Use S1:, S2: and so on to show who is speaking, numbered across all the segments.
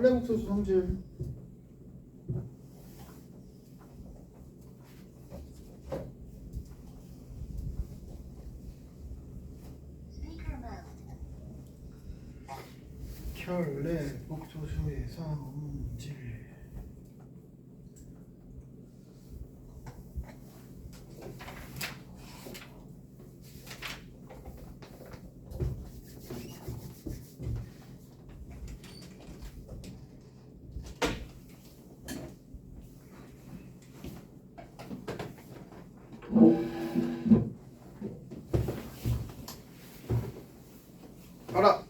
S1: 혈례복소수 성질. 혈례복소수의 성질. 알아.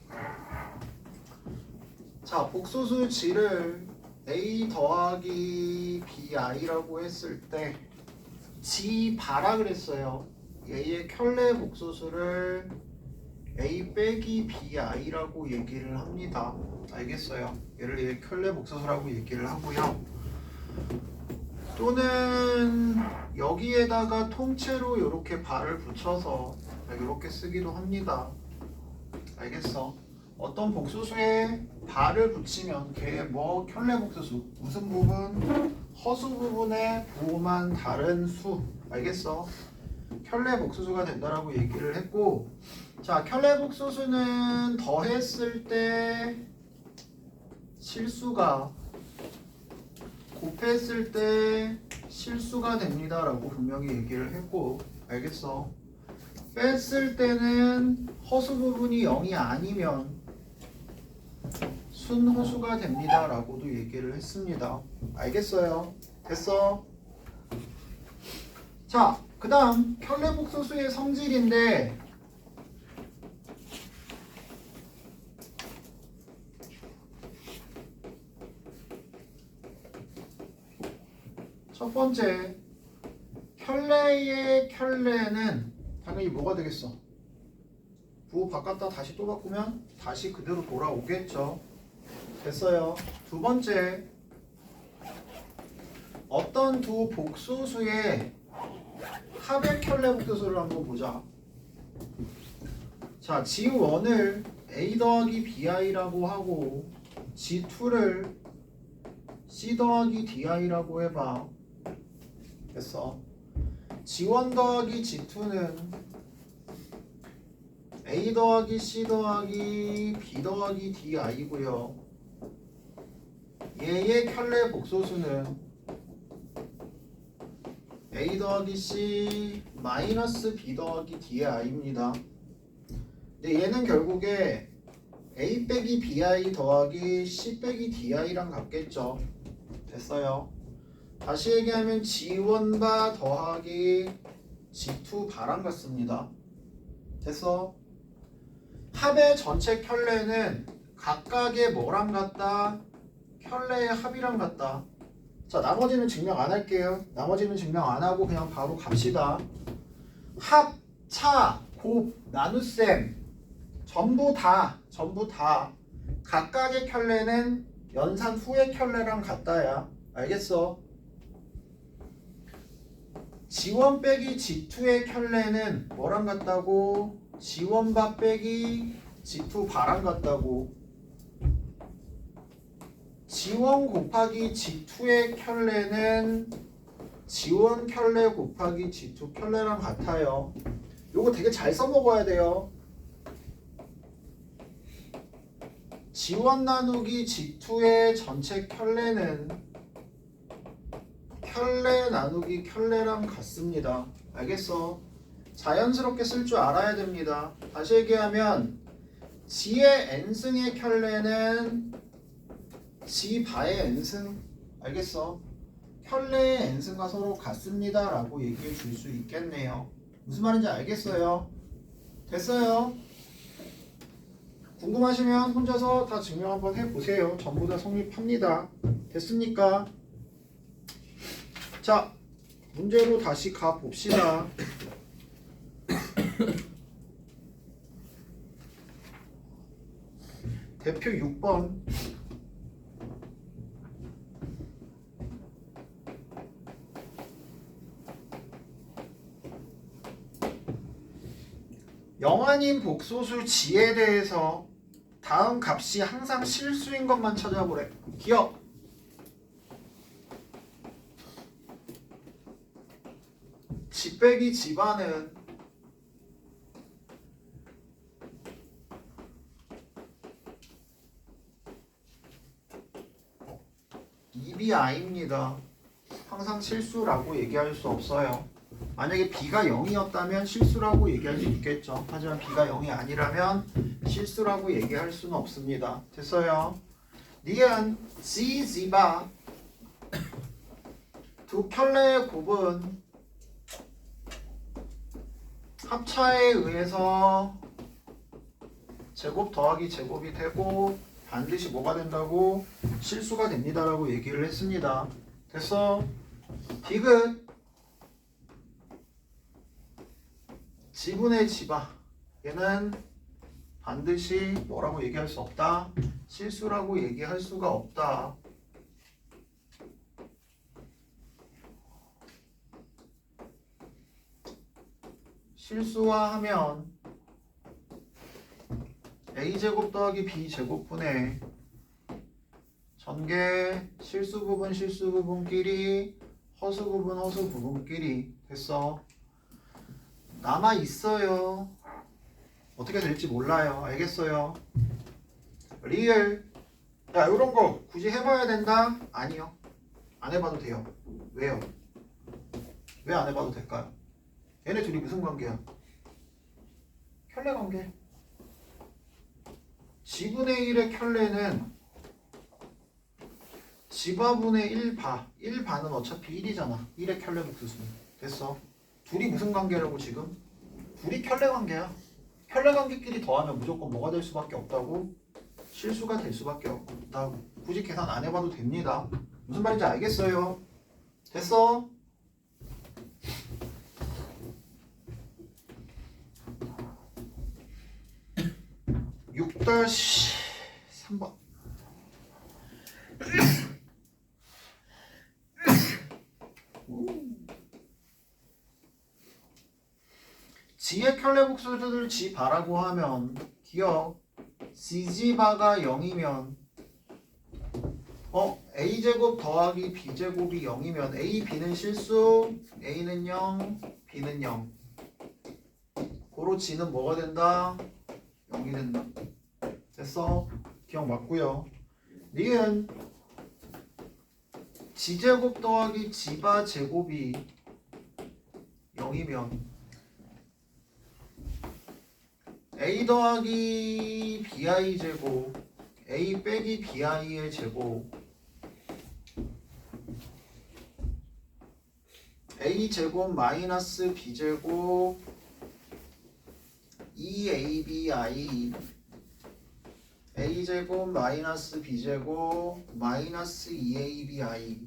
S1: 자, 복소수 G를 A 더하기 BI라고 했을 때 G 바라 그랬어요. 얘의 켤레 복소수를 A 빼기 BI라고 얘기를 합니다. 알겠어요? 얘를 얘 켤레 복소수라고 얘기를 하고요. 또는 여기에다가 통째로 이렇게 발을 붙여서 이렇게 쓰기도 합니다. 알겠어? 어떤 복소수에 발을 붙이면 걔 뭐 켤레 복소수 무슨 부분? 허수 부분에 부호만 다른 수. 알겠어? 켤레 복소수가 된다라고 얘기를 했고, 자, 켤레 복소수는 더했을 때 실수가, 곱했을 때 실수가 됩니다라고 분명히 얘기를 했고, 알겠어? 뺐을 때는 허수 부분이 0이 아니면 순허수가 됩니다 라고도 얘기를 했습니다. 알겠어요? 됐어? 자, 그 다음 켤레 복소수의 성질인데, 첫 번째 켤레의 켤레는 당연히 뭐가 되겠어? 부호 바꿨다 다시 또 바꾸면 다시 그대로 돌아오겠죠. 됐어요. 두 번째, 어떤 두 복소수의 합의 켤레 복소수를 한번 보자. 자, G1을 A 더하기 BI라고 하고 G2를 C 더하기 DI라고 해봐. 됐어. G1 더하기 G2는 A 더하기 C 더하기 B 더하기 DI고요. 얘의 켤레 복소수는 A 더하기 C 마이너스 B 더하기 DI입니다. 근데 얘는 결국에 A 빼기 BI 더하기 C 빼기 DI랑 같겠죠. 됐어요. 다시 얘기하면 G1바 더하기 G2바랑 같습니다. 됐어? 합의 전체 켤레는 각각의 뭐랑 같다? 켤레의 합이랑 같다. 자, 나머지는 증명 안 할게요. 나머지는 증명 안 하고 그냥 바로 갑시다. 합, 차, 곱, 나눗셈 전부 다 각각의 켤레는 연산 후의 켤레랑 같다야. 알겠어? G1 빼기 G2의 켤레는 뭐랑 같다고? G1바 빼기 G2바랑 같다고. G1 곱하기 G2의 켤레는 G1 켤레 곱하기 G2 켤레랑 같아요. 요거 되게 잘 써먹어야 돼요. G1 나누기 G2의 전체 켤레는 켤레 나누기 켤레랑 같습니다. 알겠어? 자연스럽게 쓸 줄 알아야 됩니다. 다시 얘기하면 G의 n승의 켤레는 G 바의 n승. 알겠어? 켤레의 n승과 서로 같습니다 라고 얘기해 줄 수 있겠네요. 무슨 말인지 알겠어요? 됐어요? 궁금하시면 혼자서 다 증명 한번 해보세요. 전부 다 성립합니다. 됐습니까? 자, 문제로 다시 가봅시다. 대표 6번. 영환인 복소수 G에 대해서 다음 값이 항상 실수인 것만 찾아보래. 기억. 지 빼기 지바는 2b i입니다. 항상 실수라고 얘기할 수 없어요. 만약에 b가 0이었다면 실수라고 얘기할 수 있겠죠. 하지만 b가 0이 아니라면 실수라고 얘기할 수는 없습니다. 됐어요. 니은 지, 지바 두 켤레의 곱은 합차에 의해서 제곱 더하기 제곱이 되고 반드시 뭐가 된다고? 실수가 됩니다라고 얘기를 했습니다. 됐어? 디귿 지분의 지바 얘는 반드시 뭐라고 얘기할 수 없다. 실수라고 얘기할 수가 없다. 실수화하면 a제곱 더하기 b제곱분의 전개 실수 부분 실수 부분끼리 허수 부분 허수 부분끼리 됐어. 남아 있어요. 어떻게 될지 몰라요. 알겠어요. 리을 야 이런 거 굳이 해봐야 된다? 아니요. 안 해봐도 돼요. 왜요? 왜 안 해봐도 될까요? 얘네 둘이 무슨 관계야? 켤레 관계. 지분의 1의 켤레는 지바분의 1바 1바는 어차피 1이잖아. 1의 켤레 복수수는. 됐어. 둘이 무슨 관계라고 지금? 둘이 켤레 관계야. 켤레 관계끼리 더하면 무조건 뭐가 될 수밖에 없다고? 실수가 될 수밖에 없다고. 굳이 계산 안 해봐도 됩니다. 무슨 말인지 알겠어요? 됐어? 다시 3번 지의 켤레 복수를 지바라고 하면 기억 지지바가 0이면 a제곱 더하기 b제곱이 0이면 a, b는 실수 a는 0, b는 0 고로 지는 뭐가 된다? 0이 된다. 됐어? 기억 맞고요. 니은 지제곱 더하기 지바 제곱이 0이면 a 더하기 bi 제곱 a 빼기 bi의 제곱 a 제곱 마이너스 b 제곱 2abi a제곱 마이너스 b제곱 마이너스 2abi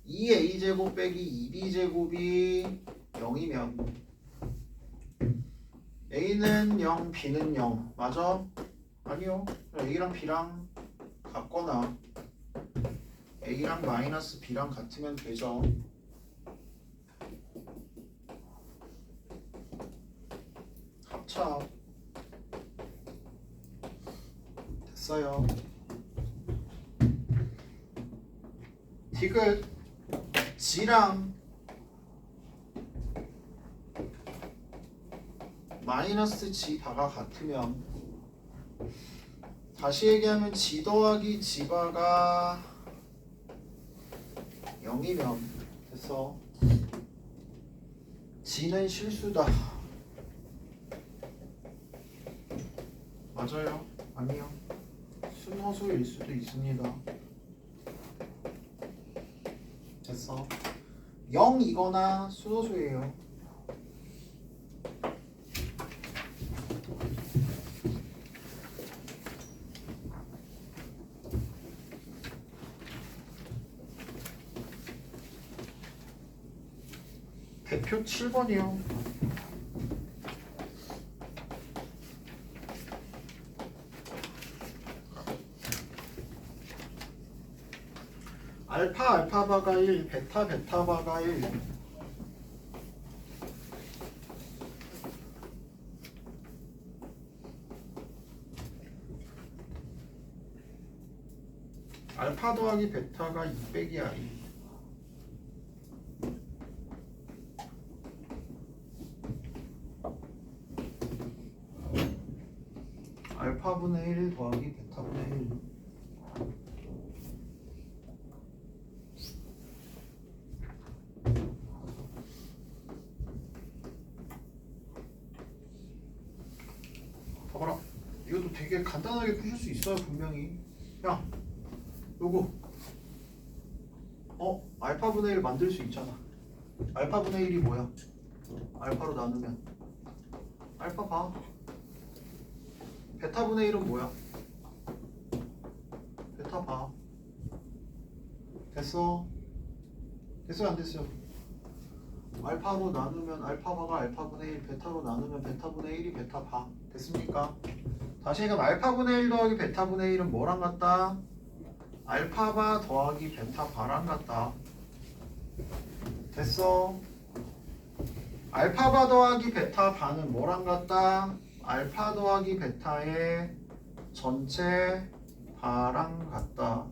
S1: 2a제곱 빼기 2b제곱이 0이면 a는 0, b는 0 맞아? 아니요. a랑 b랑 같거나 a랑 마이너스 b랑 같으면 되죠. 합차 됐어요. 디귿 지랑 마이너스 지 바가 같으면 다시 얘기하면 지 더하기 지 바가 0이면 됐어. 지는 실수다. 맞아요? 아니요. 순허수일 수도 있습니다. 됐어. 0이거나 순허수예요. 대표 7번이요. 알파 알파바가 1, 베타 베타바가 1. 알파 더하기 베타가 2 빼기 i. 알파분의 1 더하기 베타분의 1. 봐봐라. 이것도 되게 간단하게 푸실 수 있어요, 분명히. 야, 요거 알파분의 1 만들 수 있잖아. 알파분의 1이 뭐야? 알파로 나누면 알파 봐. 베타분의 1은 뭐야? 베타 봐. 됐어? 됐어요, 안 됐어요? 알파로 나누면 알파바가 알파분의 1, 베타로 나누면 베타분의 1이 베타 바. 됐습니까? 다시 그럼 알파분의 1 더하기 베타분의 1은 뭐랑 같다? 알파바 더하기 베타 바랑 같다. 됐어? 알파바 더하기 베타 바는 뭐랑 같다? 알파 더하기 베타의 전체 바랑 같다.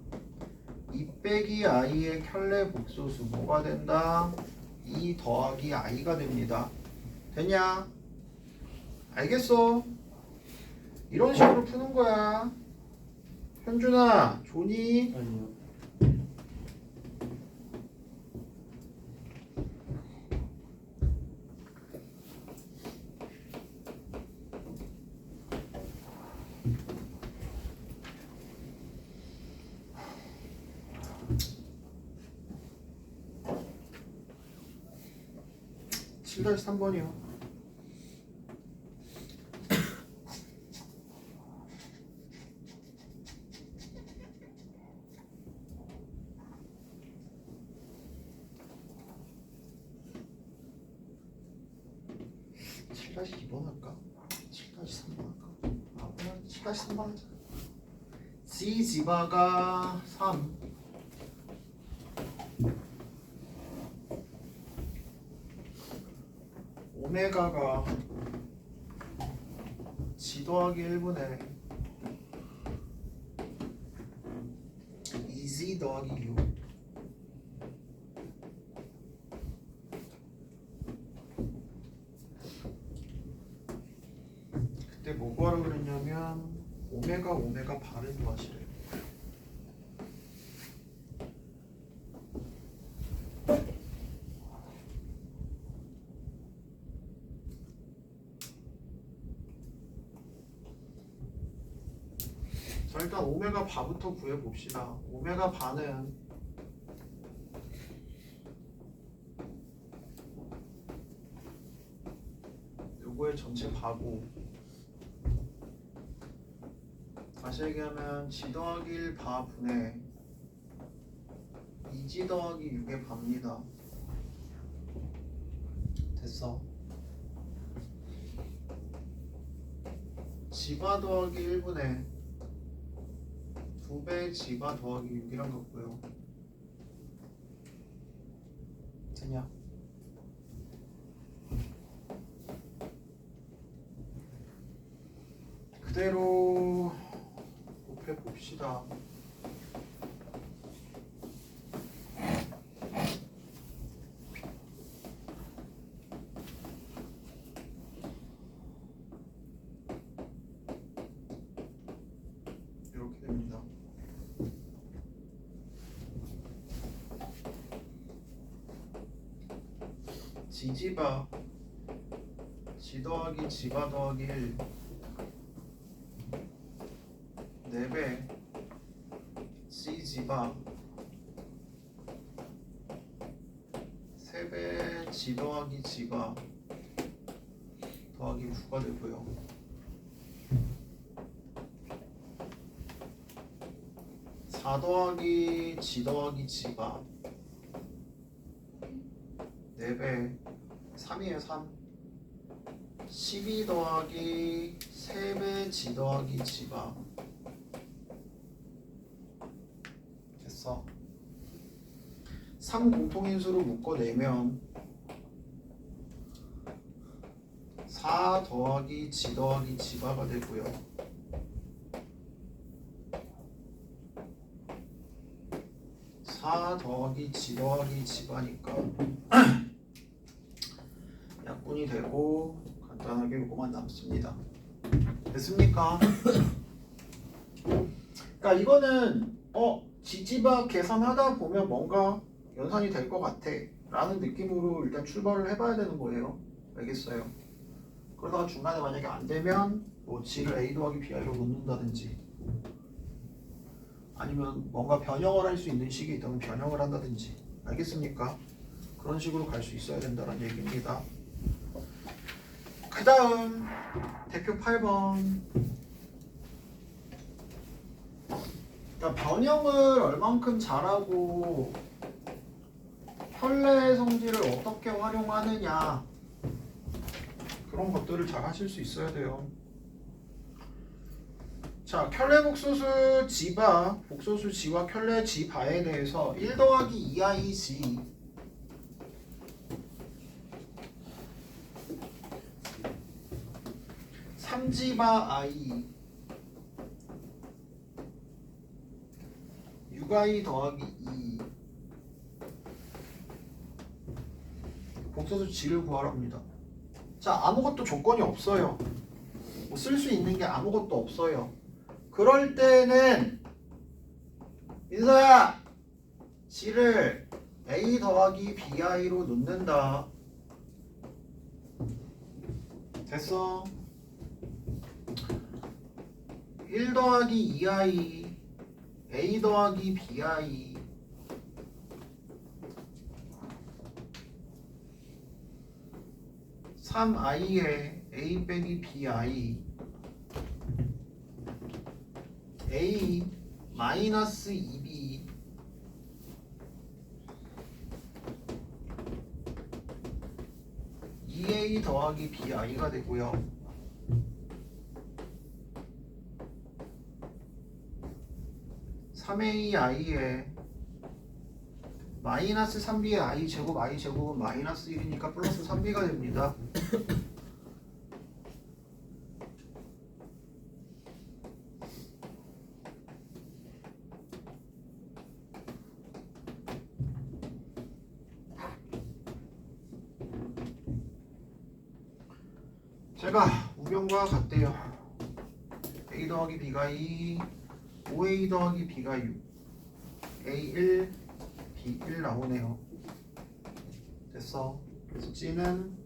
S1: 2 빼기 i의 켤레 복소수 뭐가 된다? 2 더하기 i가 됩니다. 됐냐? 알겠어? 이런 식으로 푸는 거야. 현준아, 조니?
S2: 아니요.
S1: 칠 3번이요. 다시 2번 할까? 7-3번 할까? 아, 그냥 7-3번 하자. C 지바가 3. 오메가가 G 더하기 1분의 2Z 더하기 6. 그때 뭐 구하라고 그랬냐면 오메가 바를 구하시래요. 자, 일단 오메가 바부터 구해봅시다. 오메가 바는 요거의 전체 바고, 다시 얘기하면 G 더하기 1 바분의 2G 더하기 6의 바입니다. 됐어. G바 더하기 1분의 2배 G바 더하기 6이란 같고요. 됐냐? 그대로 곱해봅시다. 이렇게 됩니다. G지바 G 더하기 G바 더하기 1 4배 C지바 3배 G 더하기 G바 더하기 9가 되고요. 4 더하기 G 더하기 G바 4배 3이에요 3. 12 더하기 3배 G 더하기 G바. 됐어. 3 공통인수로 묶어내면 4 더하기 G 더하기 G바가 되고요. 아 더하기 지 더하기 지바니까 약분이 되고 간단하게 이거만 남습니다. 됐습니까? 그러니까 이거는 지지바 계산하다 보면 뭔가 연산이 될 것 같아 라는 느낌으로 일단 출발을 해봐야 되는 거예요. 알겠어요? 그러다가 중간에 만약에 안 되면 뭐 g를 a 더하기 bi로 놓는다든지 아니면 뭔가 변형을 할 수 있는 식이 있다면 변형을 한다든지 알겠습니까? 그런 식으로 갈 수 있어야 된다는 얘기입니다. 그 다음 대표 8번. 그러니까 변형을 얼만큼 잘하고 혈내 성질을 어떻게 활용하느냐 그런 것들을 잘 하실 수 있어야 돼요. 자, 켤레 복소수 지바, 복소수 지와 켤레 지바에 대해서 1 더하기 2i지 3지바 i 6i 더하기 2 복소수 g를 구하랍니다. 자, 아무것도 조건이 없어요. 뭐 쓸 수 있는 게 아무것도 없어요. 그럴 때는 민서야 g를 a 더하기 bi로 놓는다. 됐어. 1 더하기 2i a 더하기 bi 3i에 a 빼기 bi a 마이너스 2b a 더하기 bi가 되고요. (3ai에) 마이너스 3b의 i 제곱 i 제곱은 마이너스 1이니까 플러스 3b가 됩니다. 제가 우변과 같대요. a 더하기 b가 2 5a 더하기 b가 6 a1 b1 나오네요. 됐어. 그래서 g는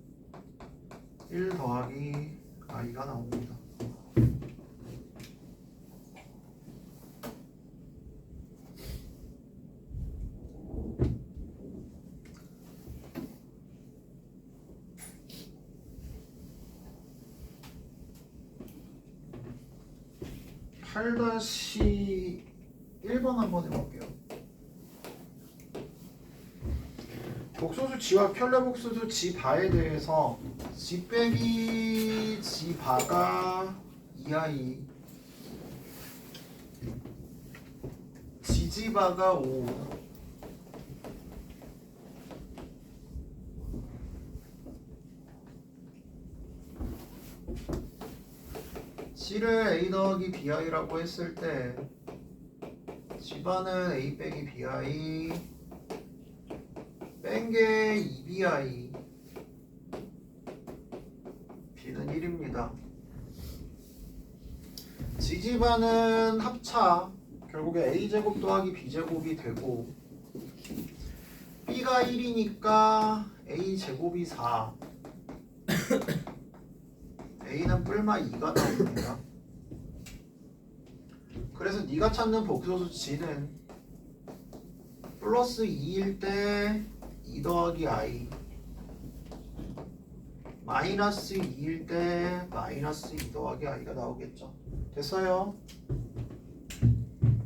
S1: 1 더하기 i가 나옵니다. (8-1번) 한번 해볼게요. 복소수 g와 켤레 복소수 g 바에 대해서 g 빼기 g 바가 2i gg 바가 5 g를 a 더하기 bi라고 했을 때 g바는 a 빼기 bi 뺀 게 2bi b는 1입니다. gg바는 합차 결국에 a제곱 더하기 b제곱이 되고 b가 1이니까 a제곱이 4 a는 뿔마 2가 나옵니다. 그래서 네가 찾는 복소수 g는 플러스 2일 때 2 더하기 i 마이너스 2일 때 마이너스 2 더하기 i가 나오겠죠. 됐어요?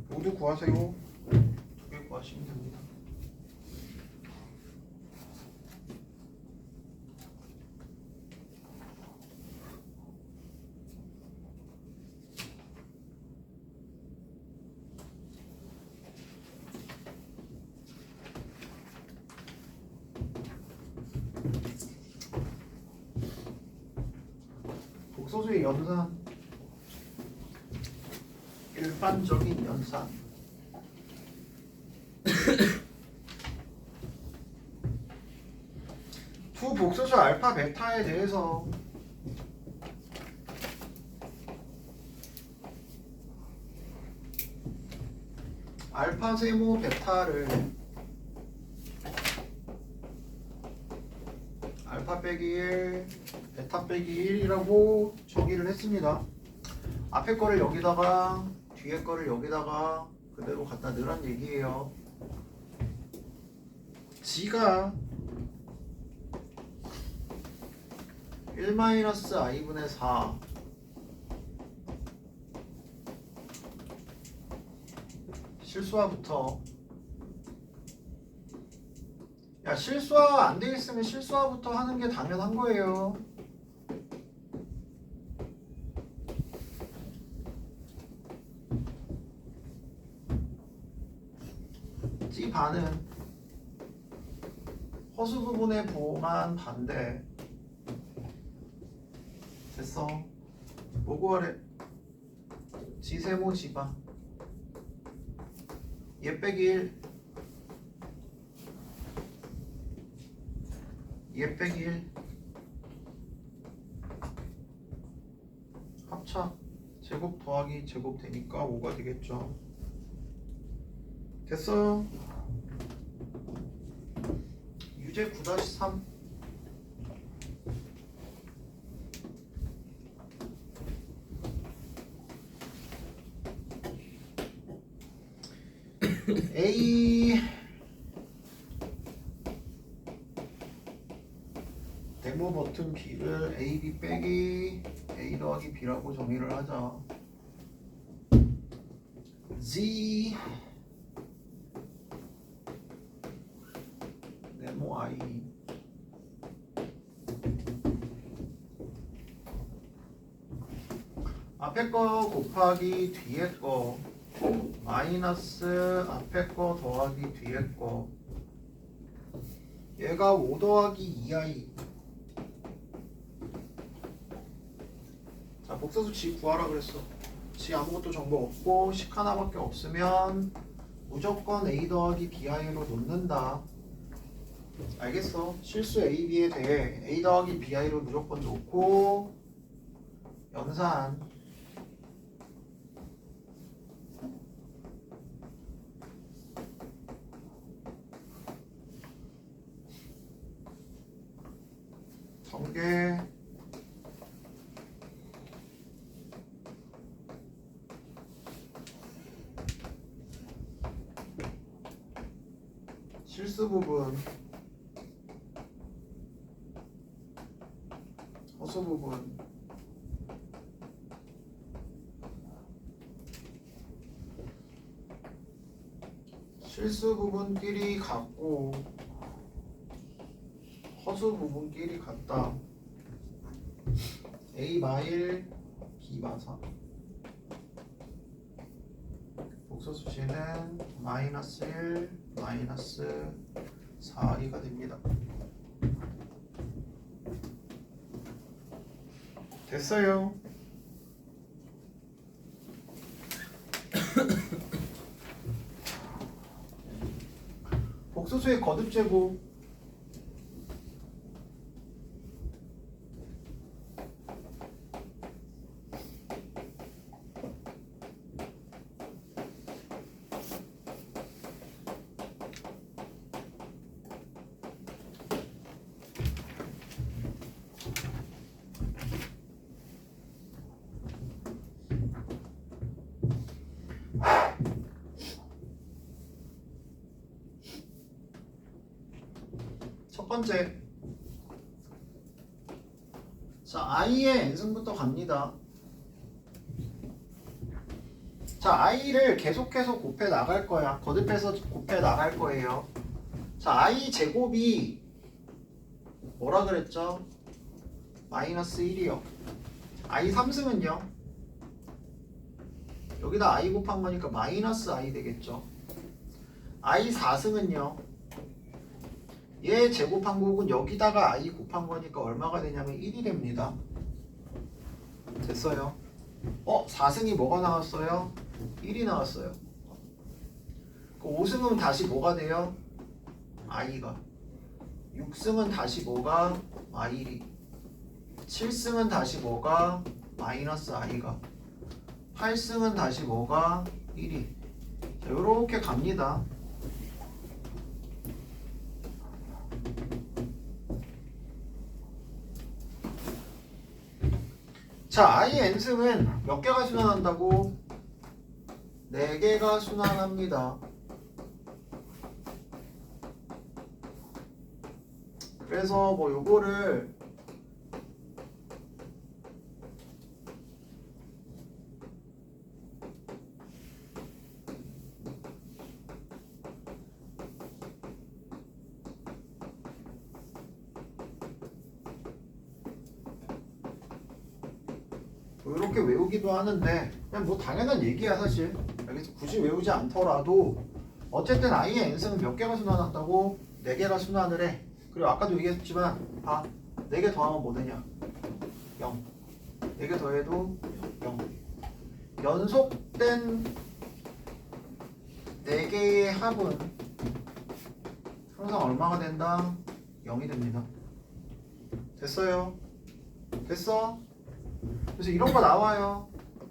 S1: 모두 구하세요. 두 개 구하시면 됩니다. 복소수의 연산 일반적인 연산 복소수 알파 베타에 대해서 알파 세모 베타를 알파 빼기 1 베타 빼기 1이라고 정의를 했습니다. 앞에 거를 여기다가 뒤에 거를 여기다가 그대로 갖다 넣으란 얘기예요. G가 1-i분의 4 실수화부터 야 실수화 안 돼 있으면 실수화부터 하는 게 당연한 거예요. G 반은 허수 부분의 부호만 반대. 됐어. 뭐 구하래? G 세모 G 반. 얘 빼기 1. 얘 빼기 1. 합차. 제곱 더하기 제곱 되니까 5가 되겠죠. 됐어. 유제 9-3. A 데모 버튼 B를 AB 빼기 A 더하기 B라고 정의를 하자. Z 네모 I 앞에 거 곱하기 뒤에 거 마이너스 앞에 거 더하기 뒤에 거 얘가 5 더하기 2i. 자 복사수 G 구하라 그랬어. G 아무것도 정보 없고 식 하나밖에 없으면 무조건 A 더하기 BI로 놓는다. 알겠어? 실수 A, B에 대해 A 더하기 BI로 무조건 놓고 연산 전개 실수 부분 허수 부분 실수 부분끼리 같고 허수 부분끼리 같다. A 마일 B 마사 복소수 G는 마이너스 1 마이너스 4이가 됩니다. 됐어요. 복소수의 거듭 제곱 첫 번째, 자 i의 n승부터 갑니다. 자 i를 계속해서 곱해 나갈 거야. 거듭해서 곱해 나갈 거예요. 자 i 제곱이 뭐라 그랬죠? 마이너스 1이요. i 3승은요? 여기다 i 곱한 거니까 마이너스 i 되겠죠. i 4승은요? 얘 제곱한 곡은 여기다가 i 곱한 거니까 얼마가 되냐면 1이 됩니다. 됐어요. 4승이 뭐가 나왔어요? 1이 나왔어요. 그 5승은 다시 뭐가 돼요? i가 6승은 다시 뭐가 i1이 7승은 다시 뭐가 마이너스 i가 8승은 다시 뭐가 1이 자, 요렇게 갑니다. 자, i n승은 몇 개가 순환한다고? 4개가 순환합니다. 그래서 뭐 요거를 이렇게 외우기도 하는데 그냥 뭐 당연한 얘기야 사실. 여기서 굳이 외우지 않더라도 어쨌든 i의 n승은 몇 개가 순환한다고? 4개가 순환을 해. 그리고 아까도 얘기했지만 4개 더하면 뭐 되냐? 0. 4개 더해도 0. 연속된 4개의 합은 항상 얼마가 된다? 0이 됩니다. 됐어요? 됐어? 그래서 이런 거 나와요.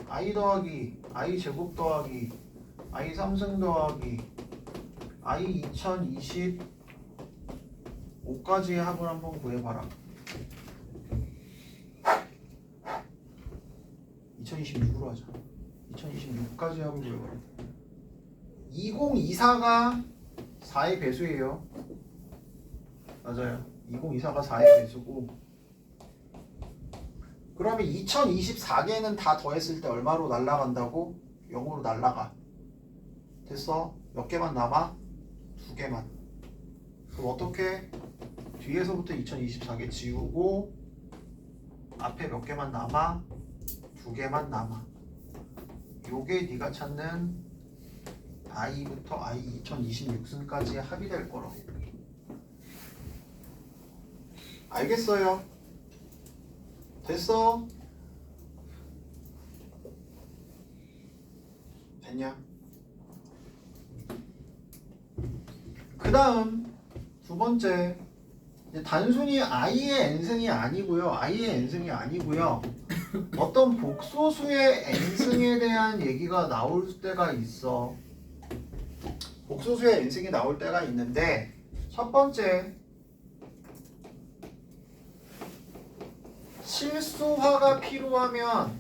S1: i 더하기 i 제곱 더하기 i 3승 더하기 i 2025까지의 합을 한번 구해봐라. 2026으로 하자. 2026까지 합을 구해봐라. 2024가 4의 배수예요. 맞아요. 2024가 4의 배수고 그러면 2024개는 다 더했을 때 얼마로 날아간다고? 0으로 날아가. 됐어? 몇 개만 남아? 2개만. 그럼 어떻게? 뒤에서부터 2024개 지우고 앞에 몇 개만 남아? 2개만 남아. 요게 네가 찾는 i부터 i 2026승까지의 합이 될 거라고. 알겠어요? 됐어? 됐냐? 그 다음 두 번째 단순히 i의 n승이 아니고요. i의 n승이 아니고요. 어떤 복소수의 n승에 대한 얘기가 나올 때가 있어. 복소수의 n승이 나올 때가 있는데 첫 번째 실수화가 필요하면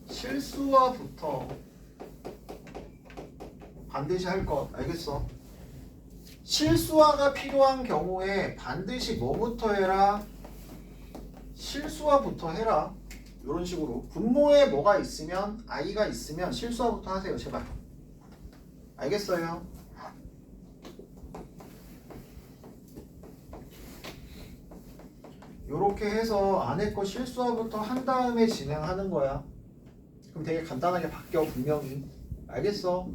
S1: 실수화부터 반드시 할 것. 알겠어? 실수화가 필요한 경우에 반드시 뭐부터 해라? 실수화부터 해라. 이런 식으로 분모에 뭐가 있으면 i가 있으면 실수화부터 하세요. 제발. 알겠어요? 요렇게 해서 안에 거 실수화부터 한 다음에 진행하는 거야. 그럼 되게 간단하게 바뀌어 분명히. 알겠어?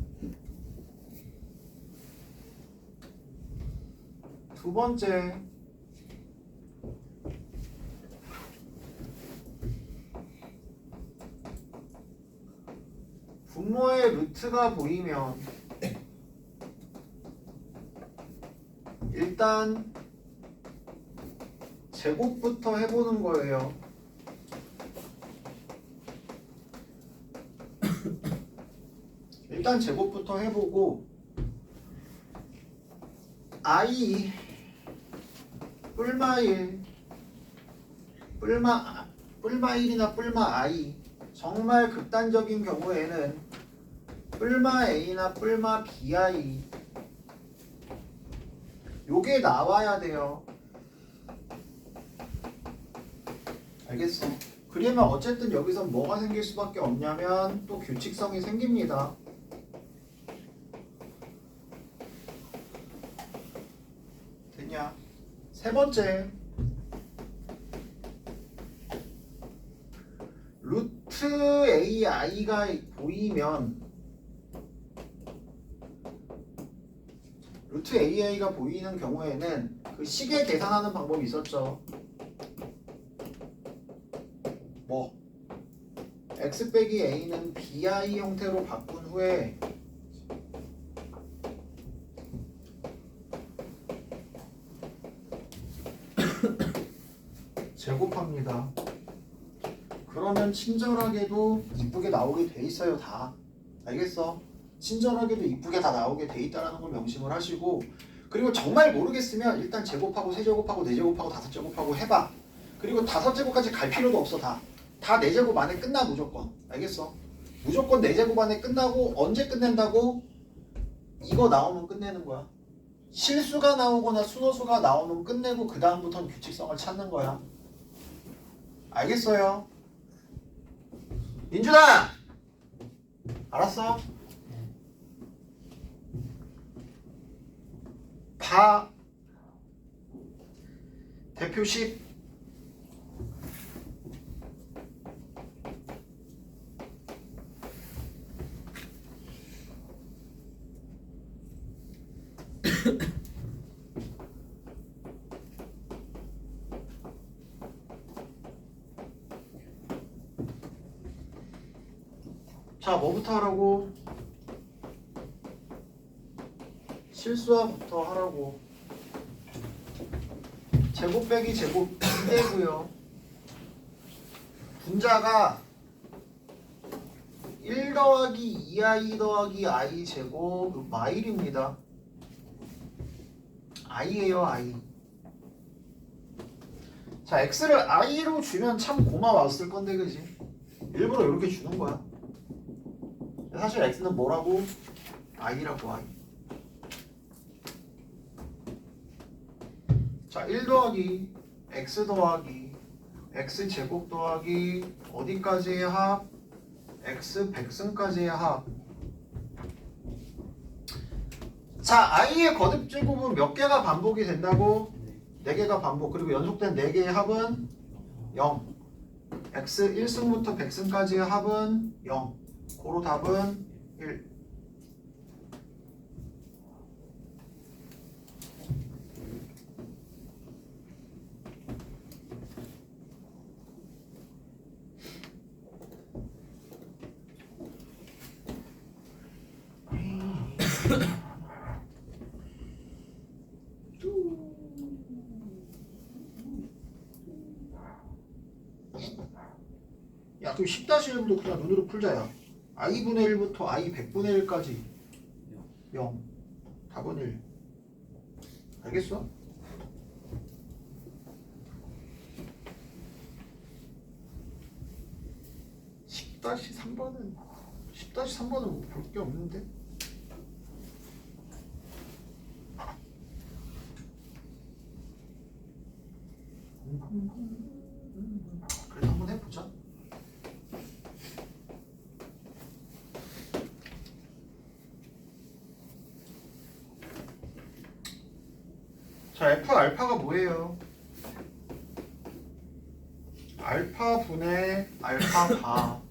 S1: 두 번째 분모의 루트가 보이면 일단 제곱부터 해보는 거예요. 일단 제곱부터 해보고 i 뿔마 1 뿔마 1이나 뿔마 i 정말 극단적인 경우에는 뿔마 a나 뿔마 bi 요게 나와야 돼요. 알겠어? 그러면 어쨌든 여기서 뭐가 생길 수밖에 없냐면 또 규칙성이 생깁니다. 됐냐? 세 번째 루트 ai가 보이면 루트 ai가 보이는 경우에는 그 식에 계산하는 방법이 있었죠. 뭐 x 빼기 a는 bi 형태로 바꾼 후에 제곱합니다. 그러면 친절하게도 이쁘게 나오게 돼 있어요. 다 알겠어? 친절하게도 이쁘게 다 나오게 돼 있다는 걸 명심을 하시고, 그리고 정말 모르겠으면 일단 제곱하고 세제곱하고 네제곱하고 다섯제곱하고 해봐. 그리고 다섯제곱까지 갈 필요도 없어. 다 네제곱 안에 끝나. 무조건 알겠어? 무조건 네제곱 안에 끝나고. 언제 끝낸다고? 이거 나오면 끝내는 거야. 실수가 나오거나 순호수가 나오면 끝내고 그 다음부터는 규칙성을 찾는 거야. 알겠어요? 민준아! 알았어? 봐. 대표 10. 자, 뭐부터 하라고? 실수화부터 하라고. 제곱 빼기 제곱 2대고요. 분자가 1 더하기 2i 더하기 i 제곱 마일입니다. i예요, i. 자, x를 i로 주면 참 고마웠을 건데, 그지? 일부러 이렇게 주는 거야. 사실 x는 뭐라고? i라고, i. 자, 1 더하기 x 더하기 x 제곱 더하기 어디까지의 합? x 백승까지의 합. 자, i의 거듭 제곱은 몇 개가 반복이 된다고? 4개가 반복. 그리고 연속된 4개의 합은 0. x 1승부터 백승까지의 합은 0. 고로 답은 1. 야, 그럼 10-1도 그냥 눈으로 풀자야. i분의 1부터 i 100분의 1까지 0. 답은 1. 알겠어? (10-3번은) 10-3번은 뭐 볼 게 없는데? 그래도 한번 해보자. 자, f 알파가 뭐예요? 알파 분의 알파 바.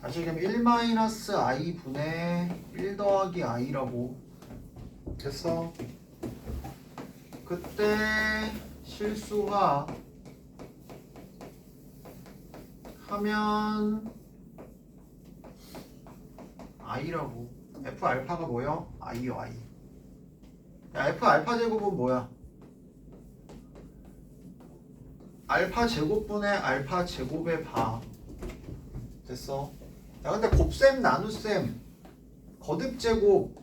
S1: 다시 얘기하면 1 마이너스 i 분의 1 더하기 i라고. 됐어? 그때 실수가 하면 i라고. f 알파가 뭐요? i요, i. 야, f 알파 제곱은 뭐야? 알파 제곱분의 알파 제곱의 바. 됐어? 야, 근데 곱셈 나눗셈 거듭 제곱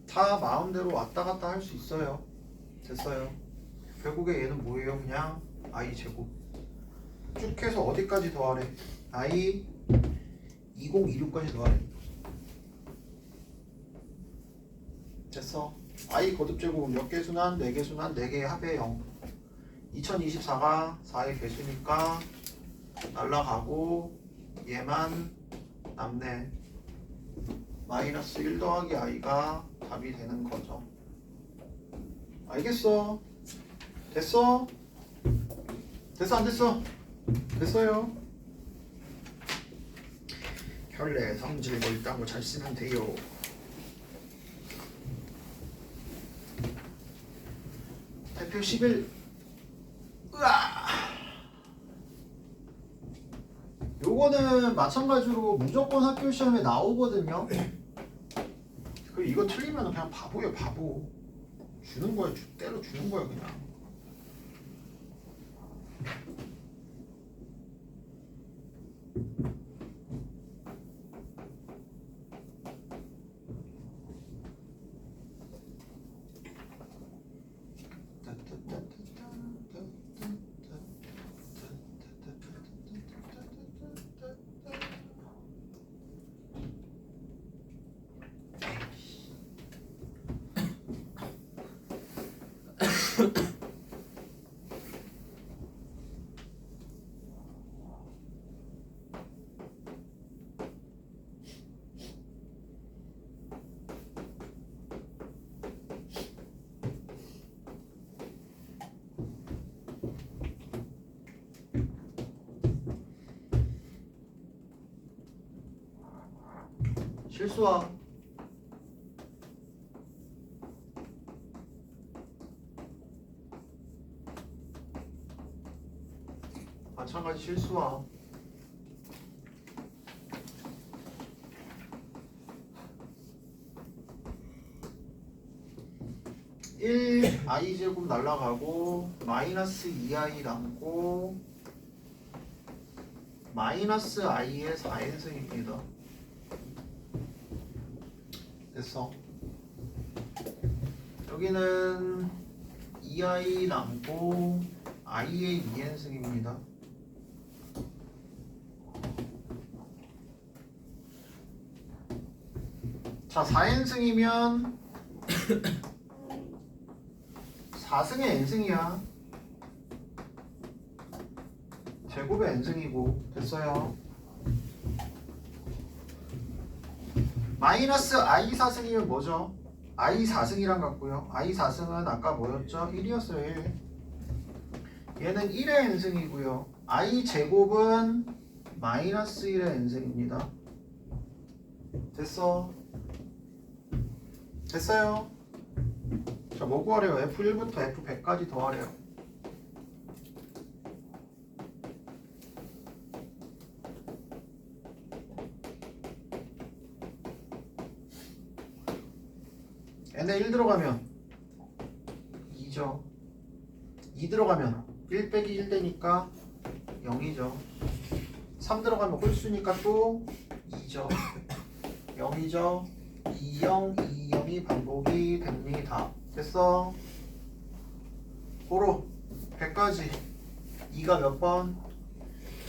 S1: 다 마음대로 왔다 갔다 할 수 있어요. 됐어요? 결국에 얘는 뭐예요? 그냥 i 제곱. 쭉 해서 어디까지 더하래? i 2026까지 더하래. 됐어? i 거듭 제곱은 몇 개수난? 4개수난 4개의 합의 0. 2024가 4의 개수니까 날라가고 얘만 남네. 마이너스 1 더하기 i가 답이 되는 거죠. 알겠어? 됐어? 됐어 안 됐어? 됐어요. 혈내 성질 뭐 이딴 거 잘 쓰면 돼요. 대표 11. 으아! 요거는 마찬가지로 무조건 학교 시험에 나오거든요. 그 이거 틀리면 그냥 바보예요, 바보. 주는 거야, 때려 주는 거야 그냥. 실수와 마찬가지 실수와 1i 제곱 날라가고 마이너스 2i 남고 마이너스 i의 4인승입니다. 됐어. 여기는 2i 남고 i의 2n승입니다. 자, 4n승이면 4승의 n승이야. 제곱의 n승이고. 됐어요. 마이너스 i 4승이면 뭐죠? i 4승이랑 같고요. i 4승은 아까 뭐였죠? 1이었어요. 1. 얘는 1의 n승이고요. i 제곱은 마이너스 1의 n승입니다. 됐어. 됐어요. 자, 뭐 구하래요? F1부터 F100까지 더하래요. n에 1 들어가면 2죠. 2 들어가면 1 빼기 1 되니까 0이죠. 3 들어가면 홀수니까 또 2죠. 0이죠. 2, 0, 2, 0이 반복이 됩니다. 됐어? 고로 100까지 2가 몇 번?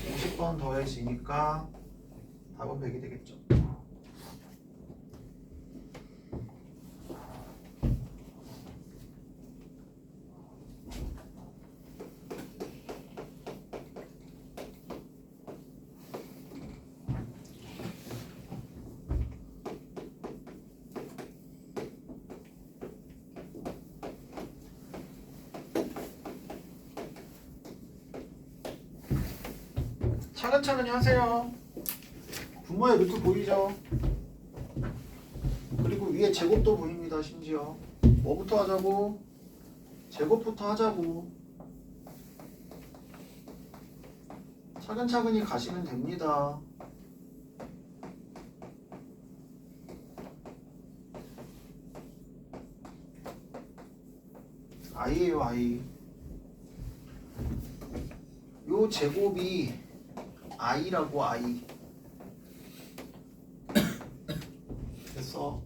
S1: 50번 더해지니까 답은 100이 되겠죠. 차근차근히 하세요. 분모의 루트 보이죠? 그리고 위에 제곱도 보입니다. 심지어 뭐부터 하자고? 제곱부터 하자고. 차근차근히 가시면 됩니다. i예요, i. 요 제곱이 i라고, i. 됐어.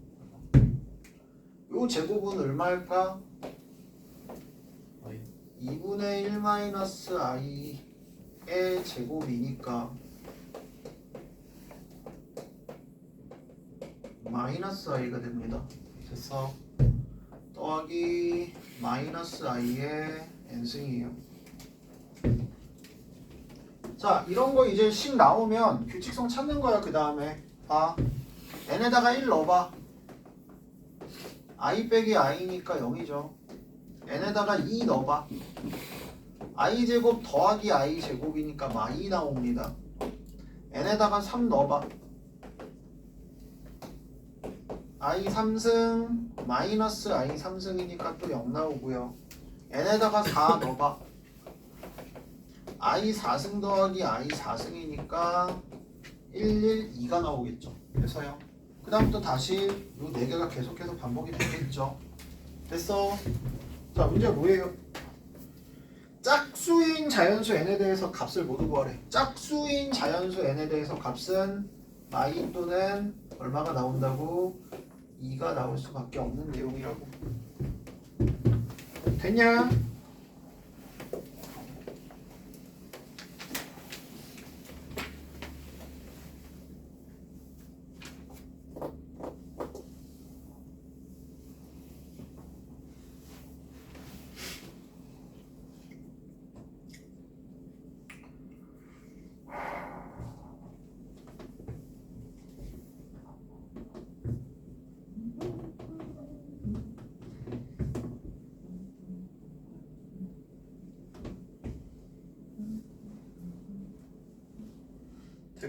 S1: 요 제곱은 얼마일까? 2분의 1 마이너스 i의 제곱이니까 마이너스 i가 됩니다. 됐어. 더하기 마이너스 i의 n승이에요. 자, 이런 거 이제 식 나오면 규칙성 찾는 거야. 그 다음에 봐. n에다가 1 넣어봐. i 빼기 i니까 0이죠. n에다가 2 넣어봐. i 제곱 더하기 i 제곱이니까 마이 나옵니다. n에다가 3 넣어봐. i 3승 마이너스 i 3승이니까 또 0 나오고요. n에다가 4 넣어봐. i 4승 더하기 i 4승이니까 112가 나오겠죠. 그래서요. 그 다음부터 다시 요 4개가 계속해서 반복이 되겠죠. 됐어. 자, 문제 뭐예요? 짝수인 자연수 n에 대해서 값을 모두 구하래. 짝수인 자연수 n에 대해서 값은 i 또는 얼마가 나온다고? 2가 나올 수밖에 없는 내용이라고. 됐냐?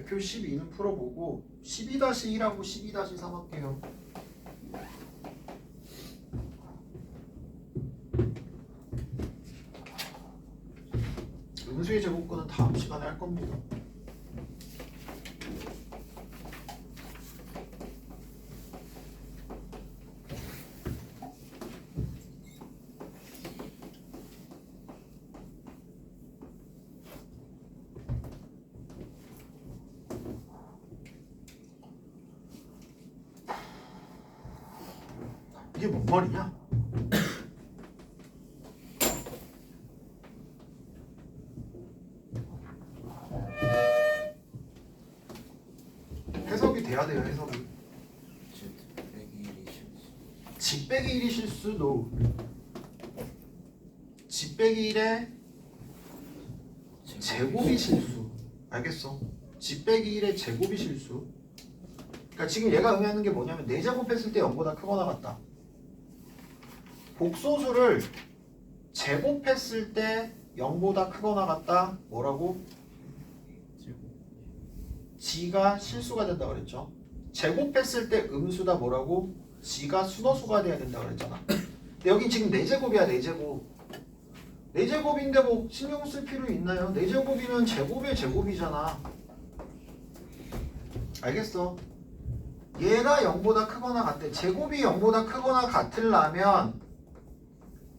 S1: 대표 12는 풀어보고 12-1하고 12-3 할게요. 음수의 제곱근은 다음 시간에 할 겁니다. 이게 뭔 말이냐? 해석이 돼야 돼요. 해석이. 집 빼기 1이 실수도 집 빼기 1의 제곱이 실수. 알겠어? 집 빼기 1의 제곱이 실수. 그러니까 지금 얘가 의미하는 게 뭐냐면 4제곱 했을 때 0보다 크거나 같다. 복소수를 제곱했을 때 0보다 크거나 같다. 뭐라고? G가 실수가 된다 그랬죠. 제곱했을 때 음수다. 뭐라고? G가 순어수가 돼야 된다 그랬잖아. 근데 여긴 지금 4제곱이야. 4제곱. 4제곱인데 뭐 신경 쓸 필요 있나요? 4제곱이면 제곱의 제곱이잖아. 알겠어? 얘가 0보다 크거나 같대. 제곱이 0보다 크거나 같으려면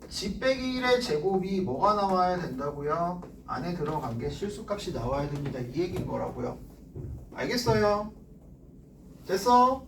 S1: 집 빼기 1의 제곱이 뭐가 나와야 된다고요? 안에 들어간 게 실수값이 나와야 됩니다. 이 얘기인 거라고요. 알겠어요? 됐어?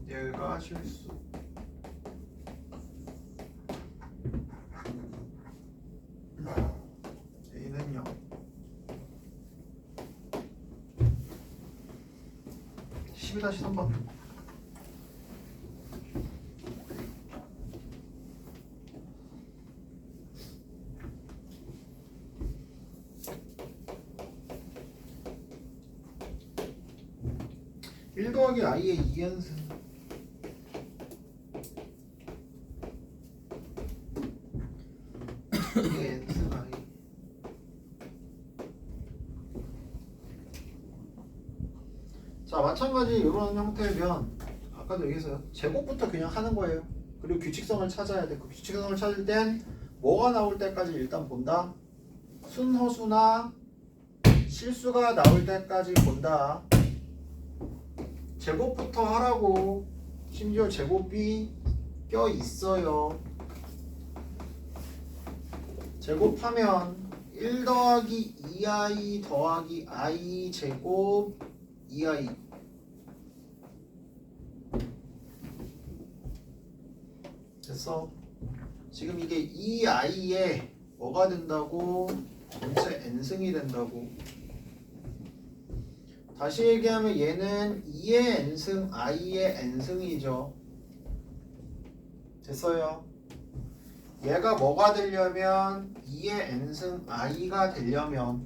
S1: 얘가 실수. A는요. (12-3) 번. (1 더하기 i의 2연승) 자, 마찬가지 이런 형태면 아까도 얘기했어요. 제곱부터 그냥 하는 거예요. 그리고 규칙성을 찾아야 돼. 그 규칙성을 찾을 땐 뭐가 나올 때까지 일단 본다. 순허수나 실수가 나올 때까지 본다. 제곱부터 하라고. 심지어 제곱이 껴 있어요. 제곱하면 1 더하기 2i 더하기 i 제곱 2i. 됐어? 지금 이게 2i에 뭐가 된다고? 전체 n승이 된다고. 다시 얘기하면 얘는 2의 n승, i의 n승이죠. 됐어요? 얘가 뭐가 되려면 2의 n승 i가 되려면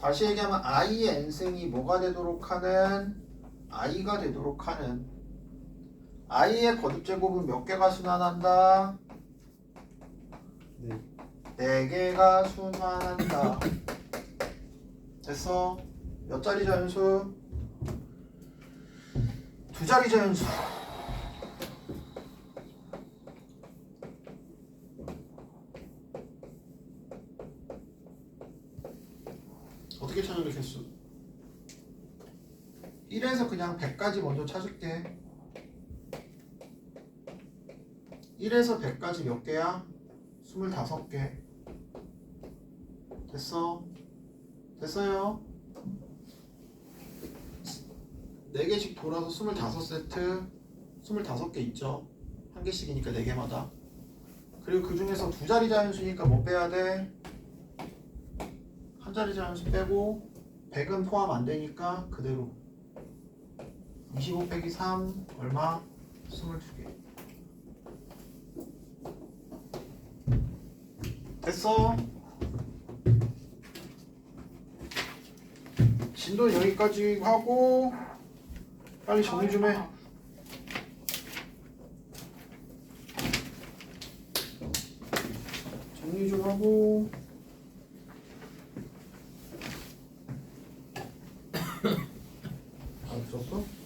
S1: 다시 얘기하면 i의 n승이 뭐가 되도록 하는 i가 되도록 하는 i의 거듭 제곱은 몇 개가 순환한다?
S2: 네.
S1: 4개가 순환한다. 됐어? 몇 자리 자연수? 2자리 자연수. 어떻게 찾아내 개수? 1에서 그냥 100까지 먼저 찾을게. 1에서 100까지 몇 개야? 25개. 됐어? 됐어요? 4개씩 돌아서 25세트 25개 있죠? 한 개씩이니까 4개마다. 그리고 그 중에서 2자리 자연수니까 뭐 빼야 돼? 한 자리 자연수 빼고 100은 포함 안 되니까 그대로 25 빼기 3 얼마? 22개. 됐어? 진도는 여기까지 하고 빨리 정리 좀 해. 정리 좀 하고 아, 썼어?